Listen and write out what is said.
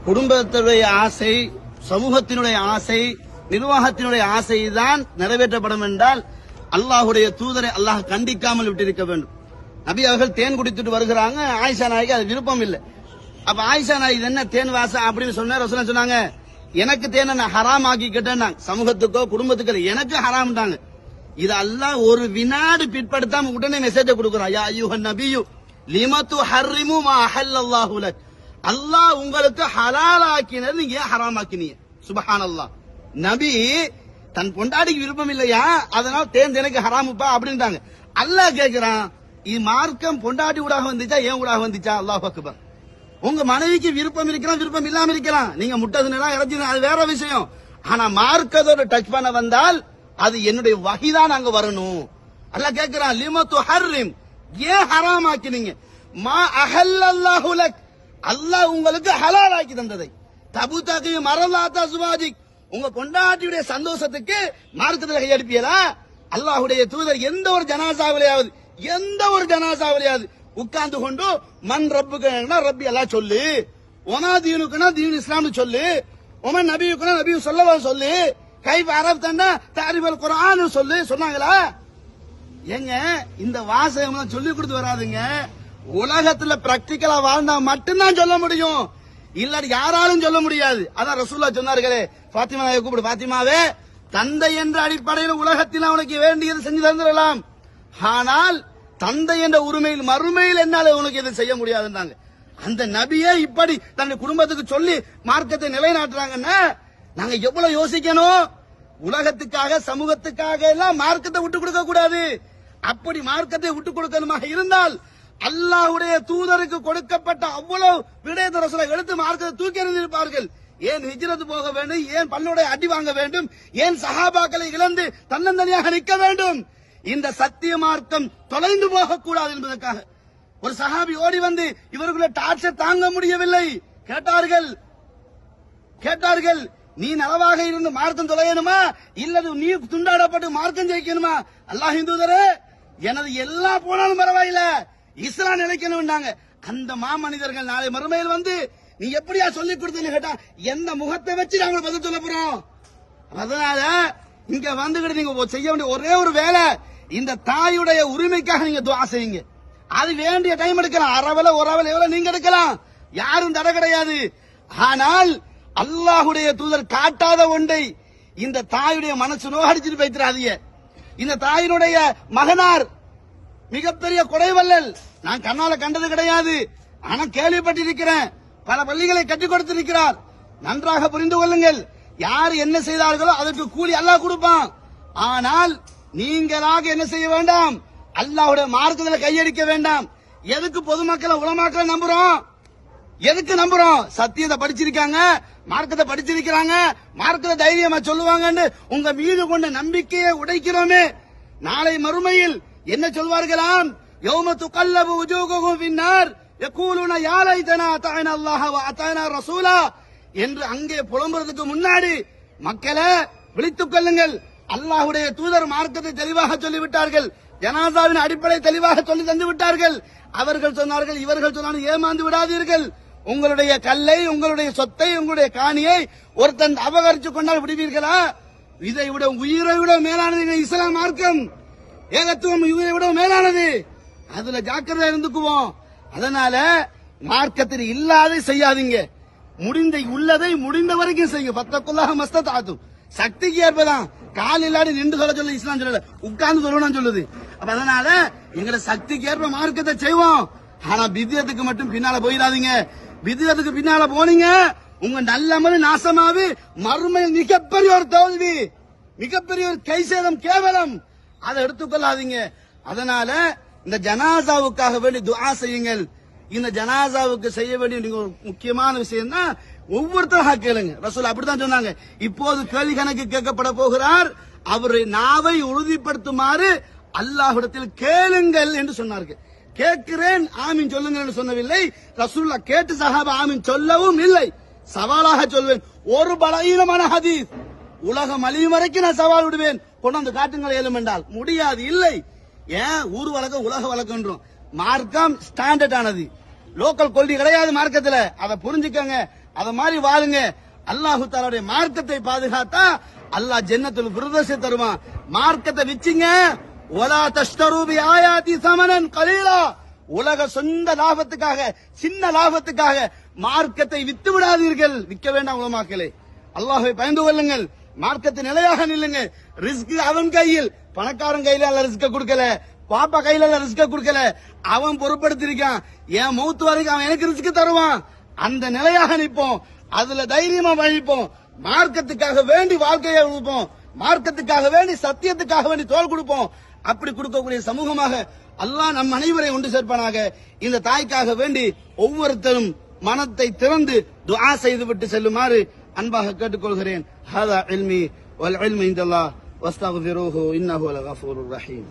குடும்பத்தினுடைய ஆசை, சமூகத்தினுடைய ஆசை, நிர்வாகத்தினுடைய ஆசை தான் நிறைவேற்றப்படும் என்றால் அல்லாஹுடைய தூதரை அல்லாஹ் கண்டிக்காமல் விட்டிருக்க வேண்டும். நபி அவர்கள் தேன் குடித்துட்டு வருகிறாங்க, ஆயிஷா நாய்க்கு அது விருப்பம் இல்லை. அப்ப ஆயிஷா நாய் என்ன தேன் வாசம் அப்படின்னு சொன்ன ரசூலுல்லாஹ் சொன்னாங்க, எனக்கு தேனை நான் ஹராம் ஆக்கி கேட்டேன், சமூகத்துக்கோ குடும்பத்துக்கோ எனக்கு ஹராம்ட்டாங்க. இது அல்லாஹ் ஒரு வினாடி பிற்படுத்தாம உடனே மெசேஜ் கொடுக்கிறான், யா அய்யுஹன் நபியு லிமா துஹர்ரிமு மா அஹல்லல்லாஹு லக். அல்லாஹ் உங்களுக்கு ஹலால் ஆக்கினது நீங்க ஏன் ஹராம் ஆக்கினீங்க? சுப்ஹானல்லாஹ். நபி தன் பொண்டாடிக்கு விருப்பம் இல்லையா, அதனால தேன் எனக்கு ஹராமுப்பா அப்படின்ட்டாங்க. அல்லாஹ் கேட்கிறான், இது மார்க்கம் பொண்டாட்டி ஊடாக வந்துச்சா ஏன் ஊடாக வந்துச்சா? அல்லாஹ் அக்பர். உங்க மனைவிக்கு விருப்பம் இருக்கலாம், விருப்பம் இல்லாம இருக்கலாம், நீங்க முட்டதுனா இறச்சி அது வேற விஷயம். ஆனா மார்க்கத்தோட டச் பண்ண வந்தால் அது என்னுடைய வகைதான் அங்க வரணும். அல்லாஹ் கேட்கிறான், லிமா துஹர்ரிம், ஏன் ஹராம் ஆக்கினீங்க? மா அஹல்லல்லாஹு லக், அல்லாஹ் உங்களுக்கு ஹலால் ஆக்கி தந்ததை. தபுதகி மரலாத்தா சுவாஜிக், உங்க பொண்டாட்டியுடைய சந்தோஷத்துக்கு மார்க்கத்தில் கையெடுப்பீங்களா? அல்லாஹுடைய தூதர் எந்த ஒரு ஜனாசாவிலையாவது உட்கார்ந்து கொண்டு மண் ரப்புக்குனா ரப்பி எல்லாம் சொல்லு, ஒமா தீனுக்குனா தீன் இஸ்லாம்னு சொல்லு, ஒமன் நபியுக்குனா நபியு சொல்லவா சொல்லு, கைஃப் அரப்தன்னா தாரிஃபுல் குர்ஆன் சொல்லு சொன்னாங்களா? ஏங்க இந்த வாசகம் சொல்லி கொடுத்து வராதுங்க. உலகத்துல பிராக்டிகலா வாழ்ந்தா மட்டும்தான் சொல்ல முடியும், இல்லாட்டி யாராலும் சொல்ல முடியாது. அதான் ரசூலுல்லாஹ் சொன்னார்களே, பாத்திமாவை கூப்பிடு, பாத்திமாவே தந்தை என்ற அடிப்படையில் உலகத்தில் அவனுக்கு வேண்டியது செஞ்சு தந்துடலாம், ஆனால் தந்தை என்ற உரிமையில் மறுமையில் என்னால உனக்கு எதுவும் செய்ய முடியாதுன்னாங்க. அந்த நபியே இப்படி தன்னுடைய குடும்பத்துக்கு சொல்லி மார்க்கத்தை நிலைநாட்டுறாங்கன்னா நாங்க எவ்வளவு யோசிக்கணும். உலகத்துக்காக சமூகத்துக்காக எல்லாம் மார்க்கத்தை விட்டு கொடுக்க கூடாது. அப்படி மார்க்கத்தை விட்டு கொடுக்கணுமாக இருந்தால் அல்லாஹ்வுடைய தூதருக்கு கொடுக்கப்பட்ட அவ்வளவு விடயத்தை ரசூலுல்லாஹ் எடுத்து மார்க்கத்தை தூக்கி எறிந்திருப்பார்கள். ஏன் ஹிஜ்ரத் போக வேண்டும், ஏன் பல்லுடைய அடி வாங்க வேண்டும், ஏன் சஹாபாக்களை இழந்து தன்னந்தனியாக நிற்க வேண்டும்? இந்த சத்திய மார்க்கம் தொலைந்து போக கூடாது என்பதற்காக ஒரு சஹாபி ஓடி வந்து இவர்களுடைய டார்ச்சர் தாங்க முடியவில்லை, கேட்டார்கள் நீ நலவாக இருந்து மார்க்கம் தொலையணுமா இல்லது நீ துண்டாடப்பட்டு மார்க்கம் ஜெயிக்கணுமா? அல்லாஹ்வின் தூதரே எனது எல்லா போனாலும் பரவாயில்ல, இஸ்லாம் நிலைக்கணும். அந்த மாமனிதர்கள் நாளை மறுமையில் வந்து நீ எப்படியா சொல்லிக் கொடுத்தேன்னு கேட்டா எந்த முகத்தை வச்சு நாங்கள் பதில் சொல்ல போறோம்? அதனால இங்க வந்துகிட்டு நீங்க செய்ய வேண்டிய ஒரே ஒரு வேலை, இந்த தாயுடைய உரிமைக்காக நீங்க துஆ செய்யுங்க. அது வேண்டிய டைம் எடுக்கலாம், அரவல ஒரு அவல எவ்வளவு நீங்க எடுக்கலாம், யாரும் தடை கிடையாது. ஆனால் அல்லாஹுடைய தூதர் காட்டாத ஒன்றை இந்த தாயுடைய மனசு நோகடிச்சிட்டு போய்த்திராதீங்க. இந்த தாயினுடைய மகனார் மிகப்பெரிய கொடைவல்லல், நான் கண்ணால கண்டது கிடையாது, ஆனா கேள்விப்பட்டிருக்கிறேன். பல பள்ளிகளை கட்டிக் கொடுத்திருக்கிறார். நன்றாக புரிந்து கொள்ளுங்கள், யார் என்ன செய்தார்களோ அதற்கு கூலி அல்லாஹ் கொடுப்பான். ஆனால் நீங்களாக என்ன செய்ய வேண்டாம், அல்லாஹ்வுடைய மார்க்கத்தில் கையடிக்க வேண்டாம். எதுக்கு பொதுமக்களை உலமாக்களை நம்புறோம்? எதுக்கு நம்புறோம்? சத்தியத்தை படிச்சிருக்காங்க, மார்க்கத்தை படிச்சிருக்கிறாங்க, மார்க்கத்தை தைரியமா சொல்லுவாங்கன்னு உங்க மீது கொண்ட நம்பிக்கையை உடைக்கிறோமே. நாளை மறுமையில் என்ன சொல்வார்களாம்? யௌம துகல்லபு வுஜூஹுஹும் ஃபின்னார் யகூலுன யா லைதனா அத்தஅனா அல்லாஹ வ அத்தஅனா ரசூலா என்று அங்கே புலம்புறதுக்கு முன்னாடி மக்களே விழித்துக் கொள்ளுங்கள், அல்லாஹ்வுடைய தூதர் மார்க்கத்தை தெளிவாக சொல்லிவிட்டார்கள், ஜனாசாவின் அடிப்படை தெளிவாக சொல்லி தந்து விட்டார்கள். அவர்கள் சொன்னார்கள், இவர்கள் சொன்னார்கள், ஏமாந்து விடாதீர்கள். உங்களுடைய கல்லை, உங்களுடைய சொத்தை, உங்களுடைய காணியை ஒருத்தன் அபகரித்துக் கொண்டால் விடுவீர்களா? இதை விட உயிரை விட மேலானது இஸ்லாம் மார்க்கம். ஏகத்துவம் உயிரை விட மேலானது. அதுல ஜாக்கிரதை இருந்துக்குவோம். அதனால மார்க்கத்தில் இல்லாத செய்யாதீங்க, உள்ளதை முடிந்த வரைக்கும் செய்யுங்க. பத்தக்குள்ளாக மஸ்ததாத்தும், சக்திக்கு ஏற்பதான். கால் இல்லாடி நின்று சொல்ல சொல்லு இஸ்லாம் சொல்லல, உட்கார்ந்து சொல்லணும் சொல்லுது. அப்ப அதனால எங்களை சக்திக்கு ஏற்ப மார்க்கத்தை செய்வோம். ஆனா பித்யத்துக்கு மட்டும் பின்னால போயிடாதீங்க. பித்யத்துக்கு பின்னால போனீங்க உங்க நல்ல அமல் நாசமாவி, மறுமையில் மிகப்பெரிய ஒரு தோல்வி, மிகப்பெரிய ஒரு கைசேதம், கேவலம். அதை எடுத்துக்கொள்ளாதீங்க. அதனால இந்த ஜனாசாவுக்காக வேண்டி துஆ செய்யுங்கள். இந்த ஜனாசாவுக்கு செய்ய வேண்டிய நீங்க ஒரு முக்கியமான விஷயம் தான், ஒவ்வொருத்தராக கேளுங்க. ரசூல் அப்படித்தான் சொன்னாங்க. இப்போது கேள்வி கணக்கு கேட்கப்பட போகிறார், அவரை நாவை உறுதிப்படுத்துமாறு அல்லாஹ்விடத்தில் கேளுங்கள் என்று சொன்னார்கள். கேட்கிறேன் ஆமீன் சொல்லுங்கள் என்று சொல்லவில்லை. ரசூலுல்லாஹ் கேட்டு சஹாபா ஆமீன் சொல்லவும் இல்லை. சவாலாக சொல்வேன், ஒரு பலகீனமான ஹதீஸ் உலகம் அழியும் வரைக்கும் நான் சவால் விடுவேன், கொண்டாந்து காட்டுங்கள் ஏலும் என்றால் முடியாது. இல்லை, ஏன் ஊர் வழக்கம் உலக வழக்கம், மார்க்கம் ஸ்டாண்டர்ட் ஆனது, லோக்கல் கொள்கை கிடையாது மார்க்கத்துல. அதை புரிஞ்சுக்கங்க. அத மாதிரி வாழுங்க. அல்லாஹு தஆலாவுடைய மார்க்கத்தை பாதுகாத்தா அல்லாஹ் ஜன்னத்துல் ஃபிர்தௌஸை தருவான். மார்க்கத்தை விச்சிங்க, வலா தஷ்தரு பி ஆயாதி ஸமனன் கலீலா, உலக சொந்த லாபத்துக்காக, சின்ன லாபத்துக்காக மார்க்கத்தை வித்து விடாதீர்கள். விற்க வேண்டாம் உலமாக்களே, அல்லாஹ்வை பயந்து கொள்ளுங்கள், மார்க்கத்தை நிலையாக நில்லுங்க. ரிஸ்க் அவன் கையில், பணக்காரன் கையில அல்ல ரிஸ்க கொடுக்கல, பாப்பா கையில அல்ல ரிஸ்க கொடுக்கல, அவன் பொறுப்படுத்திருக்கான். என் மௌத்து வரைக்கும் அவன் எனக்கு ரிஸ்க் தருவான். அந்த நிலையாக நிற்போம், அதுல தைரியமா வழிப்போம், மார்க்கத்துக்காக வேண்டி வாழ்க்கையை கொடுப்போம், மார்க்கத்துக்காக வேண்டி சத்தியத்துக்காக வேண்டி தோல் கொடுப்போம். அப்படி கொடுக்கக்கூடிய சமூகமாக அல்லாஹ் நம் அனைவரை ஒன்று சேர்ப்பானாக. இந்த தாய்க்காக வேண்டி ஒவ்வொருத்தரும் மனத்தை திறந்து துஆ செய்துவிட்டு செல்லுமாறு அன்பாக கேட்டுக்கொள்கிறேன். ஹாதா இல்மி வல் இல்மு இன்தல்லாஹ் வஸ்தக்ஃபிருஹு இன்னஹு லகஃபூருர் ரஹீம்.